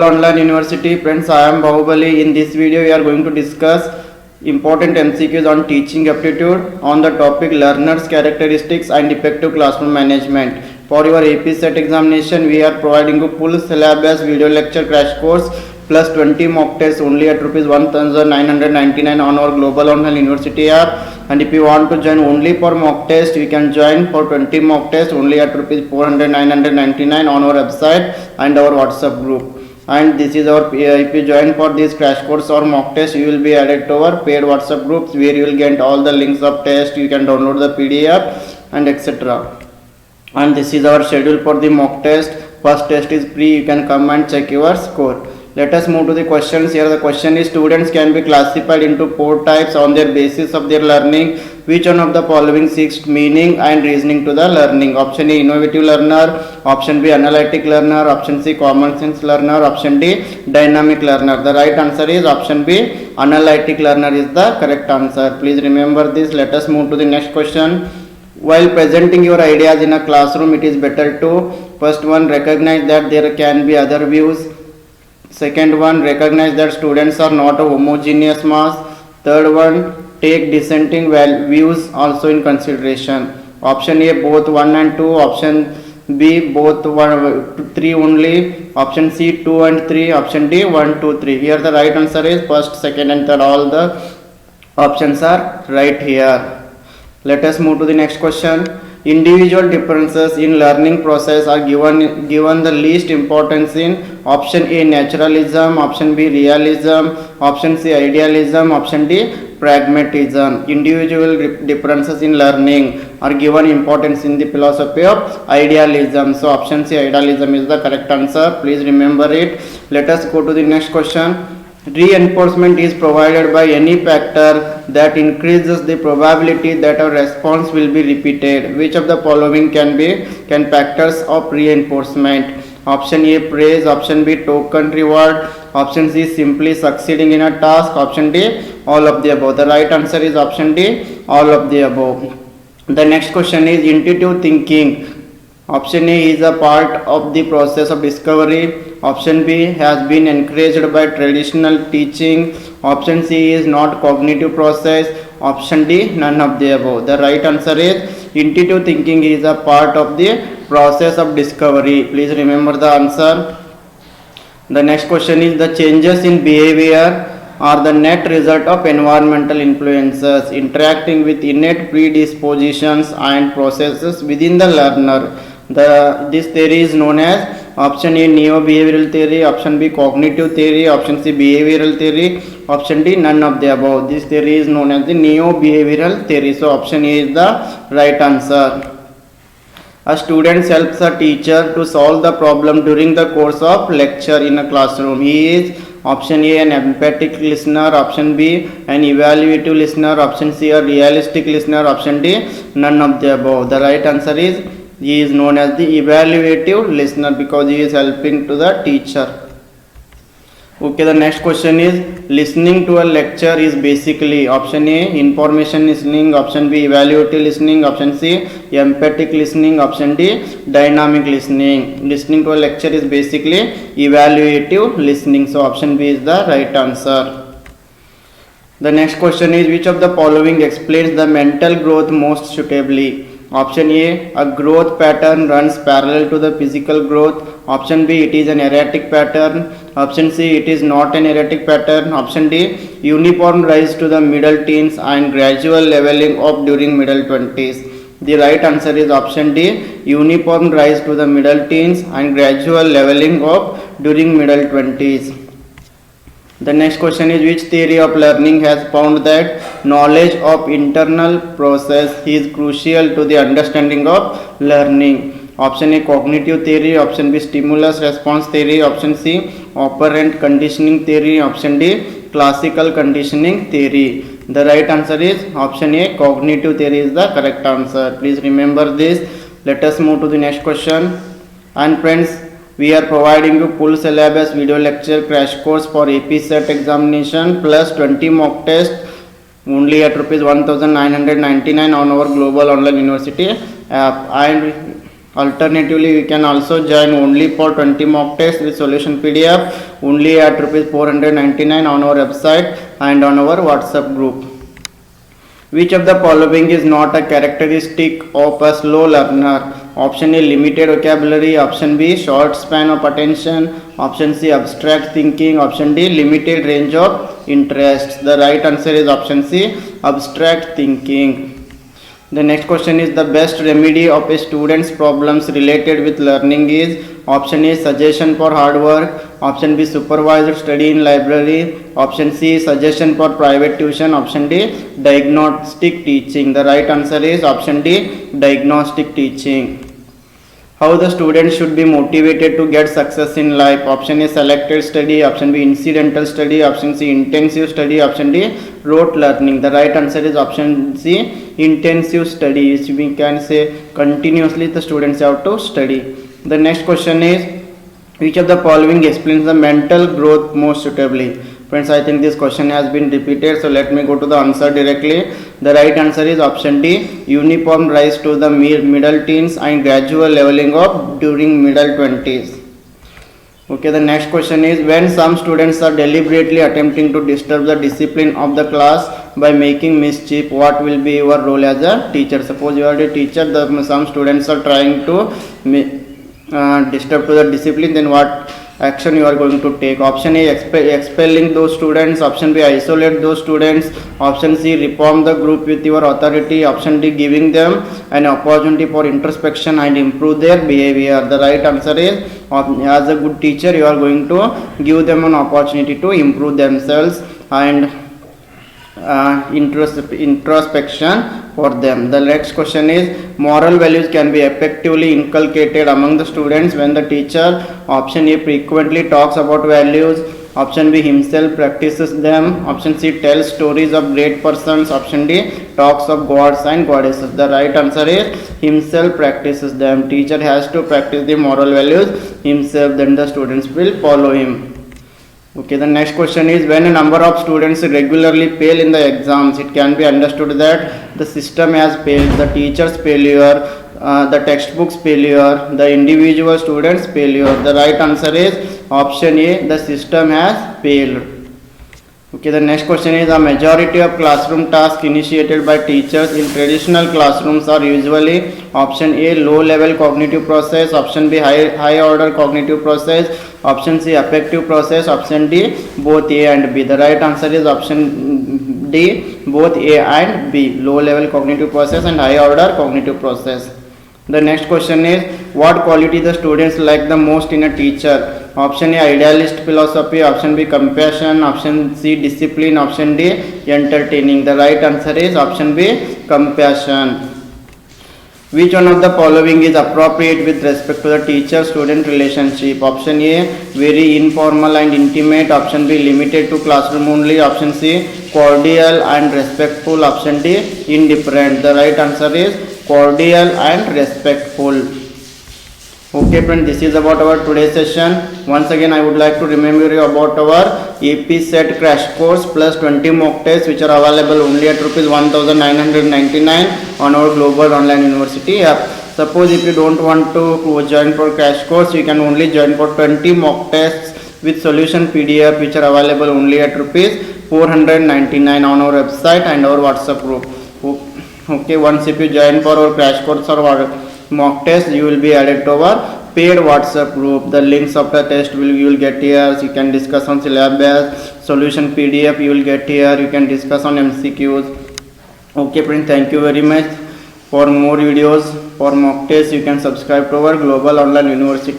Online University. Friends, I am Bahubali. In this video we are going to discuss important MCQs on teaching aptitude on the topic learners characteristics and effective classroom management. For your AP set examination we are providing a full syllabus video lecture crash course plus 20 mock tests only at rupees 1999 on our global online university app. And if you want to join only for mock test, you can join for 20 mock tests only at rupees 999 on our website and our WhatsApp group. And this is our if you join for this crash course or mock test, you will be added to our paid WhatsApp groups where you will get all the links of test. You can download the PDF and etc. And this is our schedule for the mock test. First test is free. You can come and check your score. Let us move to the questions. Here the question is, students can be classified into 4 types on their basis of their learning. Which one of the following seeks meaning and reasoning to the learning? Option A, innovative learner. Option B, analytic learner. Option C, common sense learner. Option D, dynamic learner. The right answer is option B, analytic learner is the correct answer. Please remember this. Let us move to the next question. While presenting your ideas in a classroom, it is better to, first one, recognize that there can be other views. Second one, recognize that students are not a homogeneous mass. Third one, take dissenting views also in consideration. Option A, both 1 and 2. Option B, both 3 only. Option C, 2 and 3. Option D, 1, 2, 3. Here the right answer is first, second and third. All the options are right here. Let us move to the next question. Individual differences in learning process are given the least importance in option A, naturalism. Option B, realism. Option C, idealism. Option D, pragmatism. Individual differences in learning are given importance in the philosophy of idealism. So option C, idealism is the correct answer. Please remember it. Let us go to the next question. Reinforcement is provided by any factor that increases the probability that a response will be repeated. Which of the following can factors of reinforcement? Option A, praise. Option B, token reward. Option C, simply succeeding in a task. Option D, all of the above. The right answer is option D, all of the above. The next question is intuitive thinking. Option A is a part of the process of discovery. Option B has been encouraged by traditional teaching. Option C is not cognitive process. Option D, none of the above. The right answer is intuitive thinking is a part of the process of discovery. Please remember the answer. The next question is, the changes in behavior are the net result of environmental influences interacting with innate predispositions and processes within the learner. This theory is known as option A, neo-behavioral theory. Option B, cognitive theory. Option C, behavioral theory. Option D, none of the above. This theory is known as the neo-behavioral theory. So option A is the right answer. A student helps a teacher to solve the problem during the course of lecture in a classroom. He is option A, an empathic listener. Option B, an evaluative listener. Option C, a realistic listener. Option D, none of the above. The right answer is he is known as the evaluative listener because he is helping to the teacher. Okay, the next question is, listening to a lecture is basically option A, information listening. Option B, evaluative listening. Option C, empathic listening. Option D, dynamic listening. Listening to a lecture is basically evaluative listening. So option B is the right answer. The next question is, which of the following explains the mental growth most suitably? Option A, a growth pattern runs parallel to the physical growth. Option B, it is an erratic pattern. Option C, it is not an erratic pattern. Option D, uniform rise to the middle teens and gradual leveling off during middle 20s. The right answer is option D, uniform rise to the middle teens and gradual leveling off during middle 20s. The next question is, which theory of learning has found that knowledge of internal process is crucial to the understanding of learning? Option A, cognitive theory. Option B, stimulus response theory. Option C, operant conditioning theory. Option D, classical conditioning theory. The right answer is option A, cognitive theory is the correct answer. Please remember this. Let us move to the next question. And friends, we are providing you full syllabus video lecture crash course for AP set examination plus 20 mock tests only at rupees 1999 on our global online university app. And Alternatively, you can also join only for 20 mock tests with solution PDF only at rupees 499 on our website and on our WhatsApp group. Which of the following is not a characteristic of a slow learner? Option A, limited vocabulary. Option B, short span of attention. Option C, abstract thinking. Option D, limited range of interests. The right answer is option C, abstract thinking. The next question is, the best remedy of a student's problems related with learning is? Option A, suggestion for hard work. Option B, supervised study in library. Option C, suggestion for private tuition. Option D, diagnostic teaching. The right answer is option D, diagnostic teaching. How the student should be motivated to get success in life? Option A, selected study. Option B, incidental study. Option C, intensive study. Option D, rote learning. The right answer is option C, intensive study. We can say continuously the students have to study. The next question is, which of the following explains the mental growth most suitably? Friends, I think this question has been repeated, so let me go to the answer directly. The right answer is option D, uniform rise to the middle teens and gradual leveling up during middle 20s. Okay, the next question is, when some students are deliberately attempting to disturb the discipline of the class by making mischief, what will be your role as a teacher? Suppose you are a teacher, some students are trying to disturb to the discipline, then what action you are going to take? Option A, expelling those students. Option B, isolate those students. Option C, reform the group with your authority. Option D, giving them an opportunity for introspection and improve their behavior. The right answer is, as a good teacher, you are going to give them an opportunity to improve themselves and introspection for them. The next question is, moral values can be effectively inculcated among the students when the teacher, option A, frequently talks about values. Option B, himself practices them. Option C, tells stories of great persons. Option D, talks of gods and goddesses. The right answer is himself practices them. Teacher has to practice the moral values himself, then the students will follow him. Okay, the next question is, when a number of students regularly fail in the exams, it can be understood that the system has failed, the teacher's failure, the textbook's failure, the individual student's failure. The right answer is option A, the system has failed. Okay, the next question is, a majority of classroom tasks initiated by teachers in traditional classrooms are usually, option A, low level cognitive process. Option B, high order cognitive process. Option C, affective process. Option D, both A and B. The right answer is option D, both A and B, low level cognitive process and high order cognitive process. The next question is, what quality the students like the most in a teacher? Option A, idealist philosophy. Option B, compassion. Option C, discipline. Option D, entertaining. The right answer is option B, compassion. Which one of the following is appropriate with respect to the teacher-student relationship? Option A, very informal and intimate. Option B, limited to classroom only. Option C, cordial and respectful. Option D, indifferent. The right answer is cordial and respectful. Okay friends, this is about our today's session. Once again, I would like to remember you about our AP set crash course plus 20 mock tests which are available only at rupees 1999 on our global online university app. Suppose if you don't want to join for crash course, you can only join for 20 mock tests with solution PDF which are available only at rupees 499 on our website and our WhatsApp group. Okay, once if you join for our crash course or mock test, you will be added to our paid WhatsApp group. The links of the test you will get here. So you can discuss on syllabus, solution PDF you will get here. You can discuss on MCQs. Okay friends, thank you very much. For more videos for mock tests, you can subscribe to our global online university